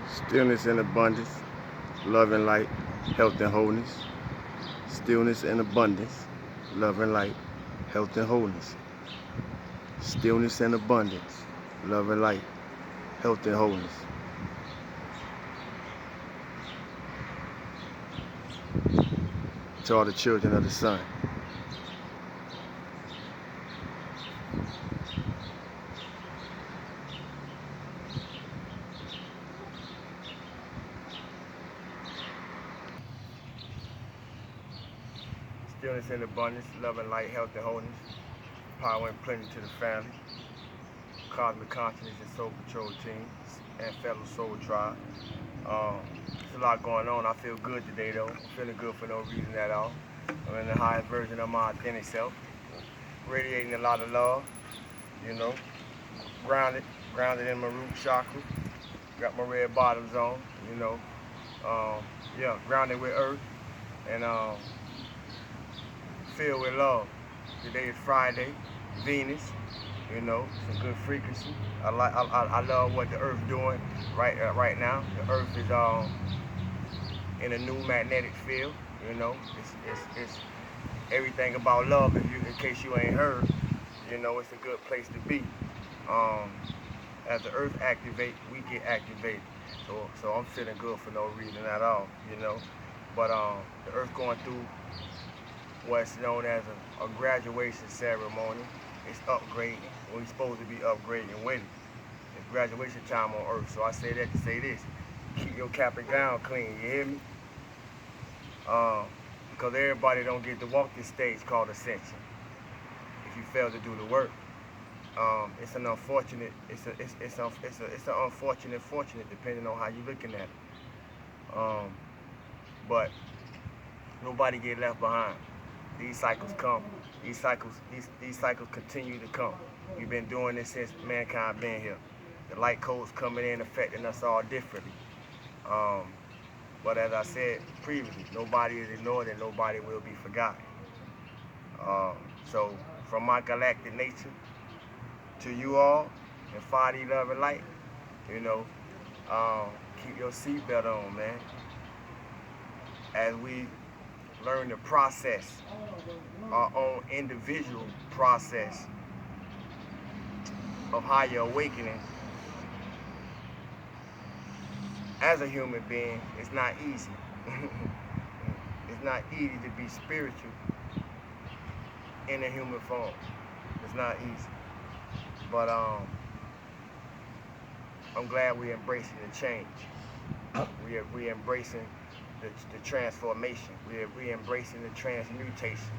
Stillness and abundance, love and light, health and wholeness. Stillness and abundance, love and light, health and wholeness. Stillness and abundance, love and light, health and wholeness. To all the children of the sun. Stillness and abundance, love and light, health and wholeness. Power and plenty to the family. Cosmic consciousness and soul patrol team and fellow soul tribe. There's a lot going on. I feel good today though. I'm feeling good for no reason at all. I'm in the highest version of my authentic self. Radiating a lot of love, you know. Grounded in my root chakra. Got my red bottoms on, you know. Yeah, grounded with earth and filled with love. Today is Friday, Venus, you know, some good frequency. I love what the Earth doing right now. The Earth is in a new magnetic field, you know. It's everything about love. In case you ain't heard, you know, it's a good place to be. As the Earth activates, we get activated. So I'm feeling good for no reason at all, you know. But the Earth going through what's known as a graduation ceremony. It's upgrading. We're supposed to be upgrading with it. It's graduation time on Earth. So I say that to say this. Keep your cap and gown clean, you hear me? Because everybody don't get to walk this stage called Ascension if you fail to do the work. It's an unfortunate, it's an unfortunate fortunate depending on how you're looking at it. But nobody get left behind. These cycles come. These cycles continue to come. We've been doing this since mankind been here. The light codes coming in, affecting us all differently. But as I said previously, nobody is ignored and nobody will be forgotten. So from my galactic nature to you all in 5D love and light, you know, keep your seatbelt on, man. As we learn the process, our own individual process of higher awakening as a human being. It's not easy. It's not easy to be spiritual in a human form. It's not easy. But I'm glad we're embracing the change. We're embracing the transformation. We're embracing the transmutation.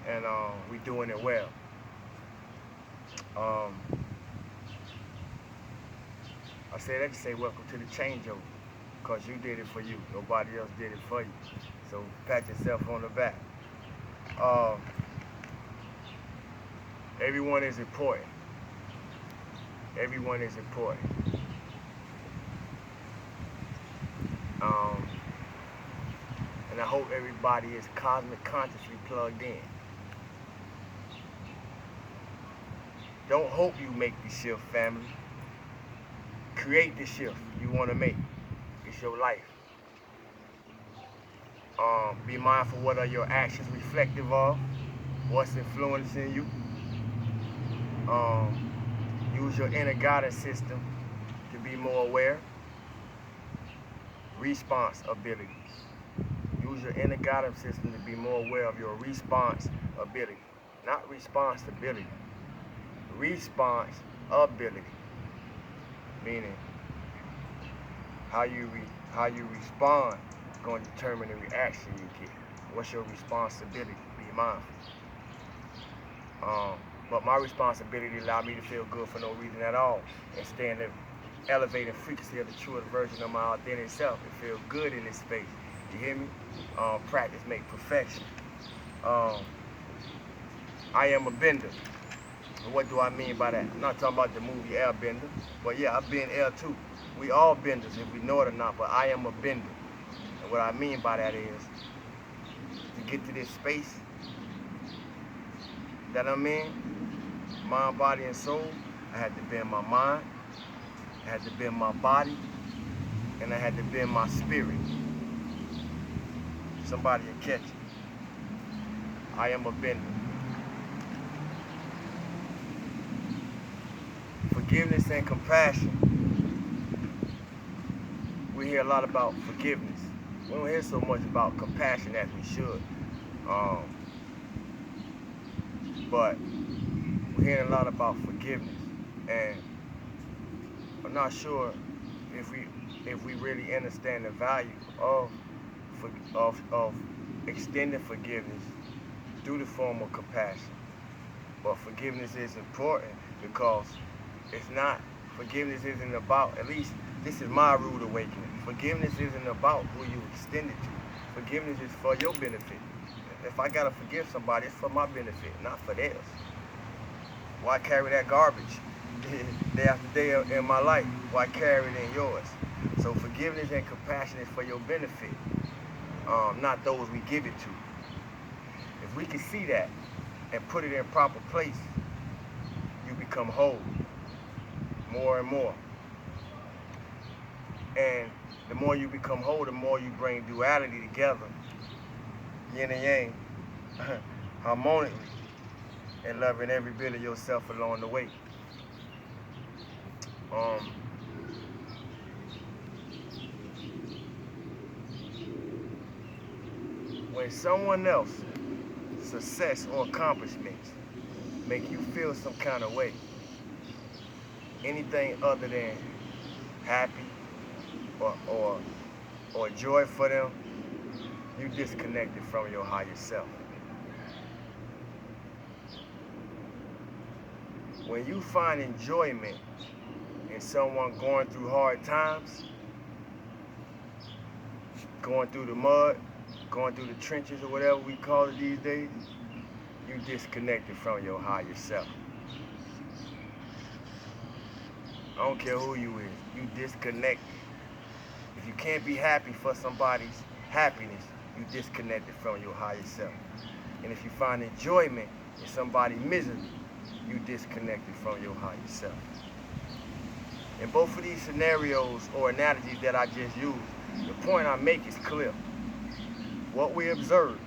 And we're doing it well. I say that to say welcome to the changeover, because you did it for you. Nobody else did it for you. So pat yourself on the back. Everyone is important. Everyone is important. And I hope everybody is cosmic consciously plugged in. Don't hope you make the shift, family. Create the shift you want to make. It's your life. Be mindful what are your actions reflective of, what's influencing you. Use your inner guidance system to be more aware. Responsibility. Use your inner guidance system to be more aware of your responsibility, not responsibility. Responsibility, meaning how you respond is going to determine the reaction you get. What's your responsibility? Be mindful. But my responsibility allowed me to feel good for no reason at all and stay in the elevated frequency of the truest version of my authentic self and feel good in this space. You hear me? Practice make perfection. I am a bender. And what do I mean by that? I'm not talking about the movie Airbender, but yeah, I've been Air too. We all benders if we know it or not, but I am a bender. And what I mean by that is, to get to this space that I'm in, mind, body, and soul, I had to bend my mind, I had to bend my body, and I had to bend my spirit. Somebody will catch it. I am a bender. Forgiveness and compassion. We hear a lot about forgiveness. We don't hear so much about compassion as we should. But we're hearing a lot about forgiveness, and I'm not sure if we really understand the value of extending forgiveness through the form of compassion. But forgiveness is important because forgiveness isn't about, at least this is my rude awakening, forgiveness isn't about who you extend it to. Forgiveness is for your benefit. If I gotta forgive somebody, it's for my benefit, not for theirs. Why carry that garbage day after day in my life? Why carry it in yours? So forgiveness and compassion is for your benefit, not those we give it to. If we can see that and put it in proper place, you become whole more and more. And the more you become whole, the more you bring duality together, yin and yang, harmonically, and loving every bit of yourself along the way. When someone else's success or accomplishments make you feel some kind of way, anything other than happy or joy for them, you disconnected from your higher self. When you find enjoyment in someone going through hard times, going through the mud, going through the trenches or whatever we call it these days, you disconnected from your higher self. I don't care who you is, you disconnected. If you can't be happy for somebody's happiness, you disconnected from your higher self. And if you find enjoyment in somebody's misery, you disconnected from your higher self. In both of these scenarios or analogies that I just used, the point I make is clear. What we observe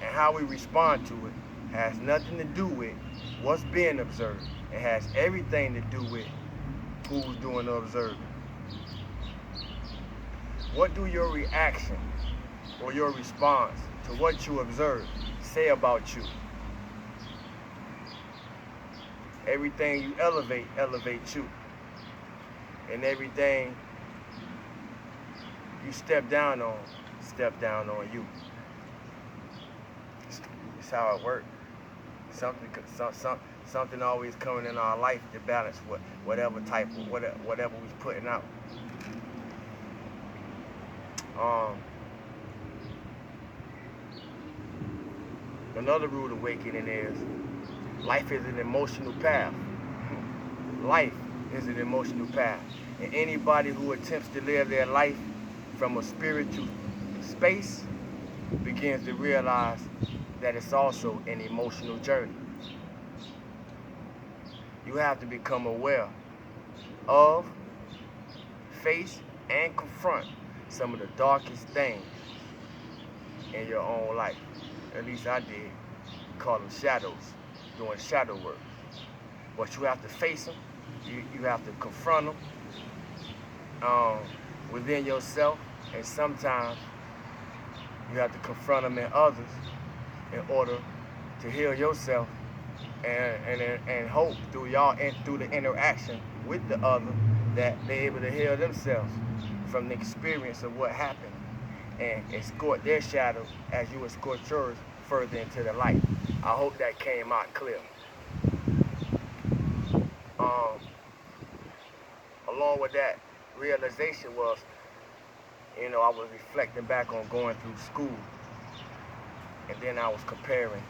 and how we respond to it has nothing to do with what's being observed. It has everything to do with who's doing the observing. What do your reaction or your response to what you observe say about you? Everything you elevates you. And everything you step down on you. It's how it works. Something always coming in our life to balance whatever we're putting out. Another rude awakening is life is an emotional path. Life is an emotional path. And anybody who attempts to live their life from a spiritual space begins to realize that it's also an emotional journey. You have to become aware of, face, and confront some of the darkest things in your own life. At least I did. Call them shadows, doing shadow work. But you have to face them. You have to confront them within yourself, and sometimes you have to confront them in others in order to heal yourself and hope through the interaction with the other that they're able to heal themselves from the experience of what happened and escort their shadow as you escort yours further into the light. I hope that came out clear. Along with that realization was, I was reflecting back on going through school, and then I was comparing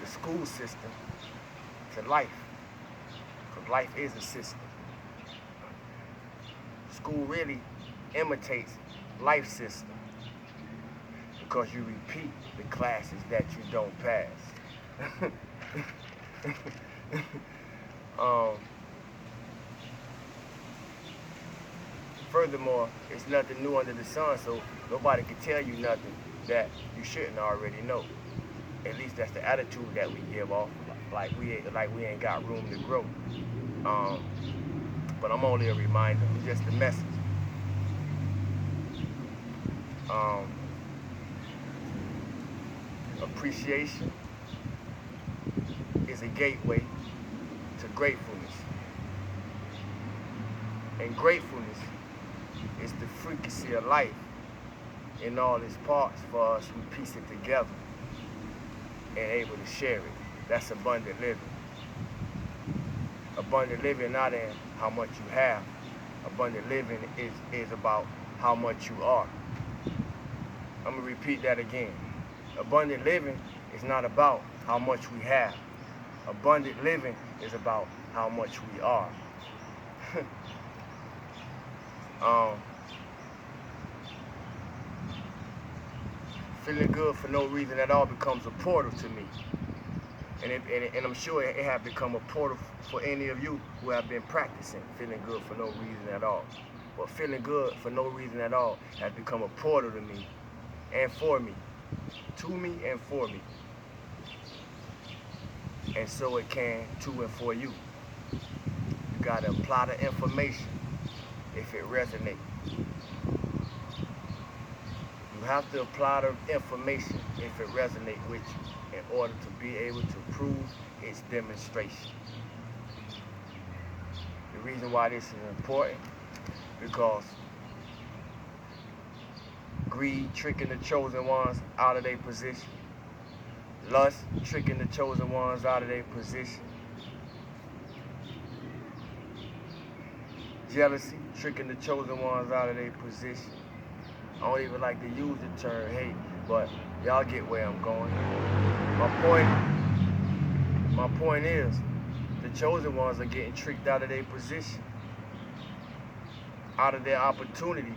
the school system to life, because life is a system. School really imitates life system because you repeat the classes that you don't pass. Furthermore, it's nothing new under the sun, so nobody can tell you nothing that you shouldn't already know. At least that's the attitude that we give off, like we ain't got room to grow. Um, but I'm only a reminder, I'm just a message. Um, appreciation is a gateway to gratefulness. And gratefulness is the frequency of life in all its parts for us who piece it together and able to share it. That's abundant living. Abundant living not in how much you have. Abundant living is about how much you are. I'm gonna repeat that again. Abundant living is not about how much we have. Abundant living is about how much we are. Feeling good for no reason at all becomes a portal to me. And I'm sure it have become a portal for any of you who have been practicing feeling good for no reason at all. But feeling good for no reason at all has become a portal to me and for me. To me and for me. And so it can to and for you. You gotta apply the information if it resonates. You have to apply the information if it resonates with you in order to be able to prove its demonstration. The reason why this is important, because greed tricking the chosen ones out of their position. Lust tricking the chosen ones out of their position. Jealousy tricking the chosen ones out of their position. I don't even like to use the term hate, but y'all get where I'm going. My point is, the chosen ones are getting tricked out of their position, out of their opportunity,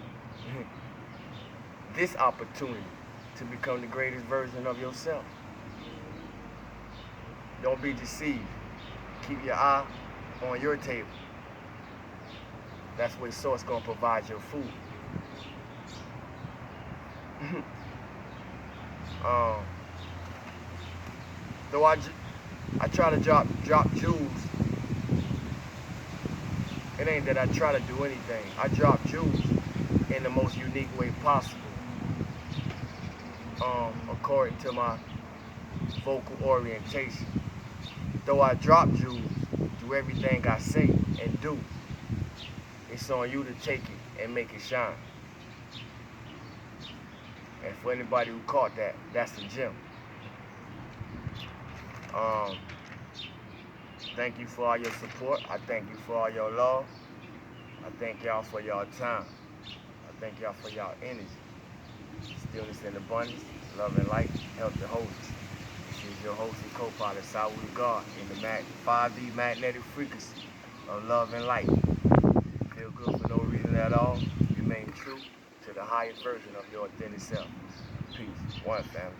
this opportunity to become the greatest version of yourself. Don't be deceived. Keep your eye on your table. That's where Source gonna provide your food. Though I try to drop jewels, it ain't that I try to do anything. I drop jewels in the most unique way possible, according to my vocal orientation. Though I drop jewels, do everything I say and do, it's on you to take it and make it shine. And for anybody who caught that, that's the gem. Thank you for all your support. I thank you for all your love. I thank y'all for y'all time. I thank y'all for y'all energy. Stillness and abundance, love and light, health and wholeness. This is your host and co-pilot, Sawu God, in the 5D magnetic frequency of love and light. Feel good for no reason at all. Remain true to the highest version of your authentic self. Peace. One family.